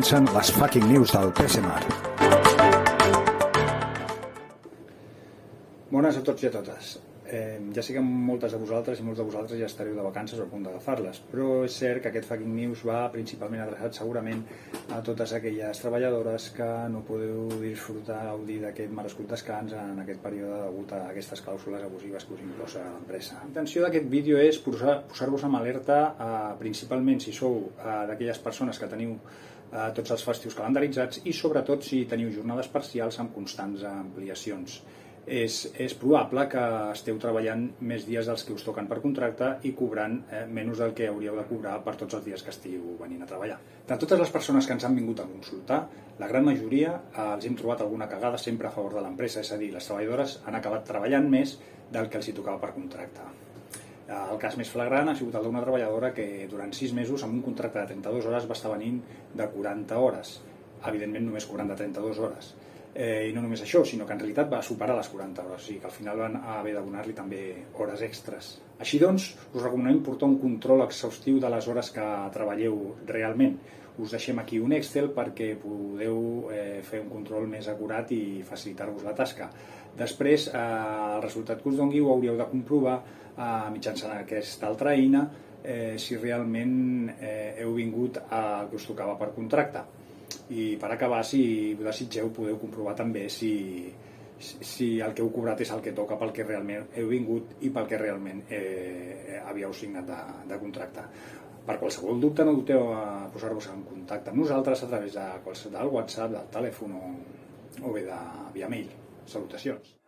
comencen les fucking news del PSMAR. Bones a tots i a totes. Ja sé que moltes de vosaltres i molts de vosaltres ja estareu de vacances o a punt d'agafar-les, però és cert que aquest fucking news va principalment adreçat segurament a totes aquelles treballadores que no podeu disfrutar, gaudir d'aquest merescut descans en aquest període degut a aquestes clàusules abusives que us imposa l'empresa. La intenció d'aquest vídeo és posar-vos en alerta, principalment si sou d'aquelles persones que teniu tots els festius calendaritzats i sobretot si teniu jornades parcials amb constants ampliacions. És probable que esteu treballant més dies dels que us toquen per contracte i cobrant menys del que hauríeu de cobrar per tots els dies que esteu venint a treballar. De totes les persones que ens han vingut a consultar, la gran majoria els hem trobat alguna cagada sempre a favor de l'empresa, és a dir, les treballadores han acabat treballant més del que els hi tocava per contracte. El cas més flagrant ha sigut el d'una treballadora que durant 6 mesos amb un contracte de 32 hores va estar venint de 40 hores, evidentment només cobrant de 32 hores. I no només això, sinó que en realitat va superar les 40 hores, o sigui que al final van haver de donar-li també hores extres. Així doncs, us recomanem portar un control exhaustiu de les hores que treballeu realment. Us deixem aquí un Excel perquè podeu fer un control més acurat i facilitar-vos la tasca. Després, el resultat que us doni ho hauríeu de comprovar mitjançant aquesta altra eina si realment heu vingut al que us tocava per contracte. I per acabar, si ho desitgeu, podeu comprovar també si el que heu cobrat és el que toca pel que realment heu vingut i pel que realment havíeu signat de contracte. Per qualsevol dubte, no dubteu a posar-vos en contacte amb nosaltres a través del WhatsApp, del telèfon o bé via mail. Salutacions.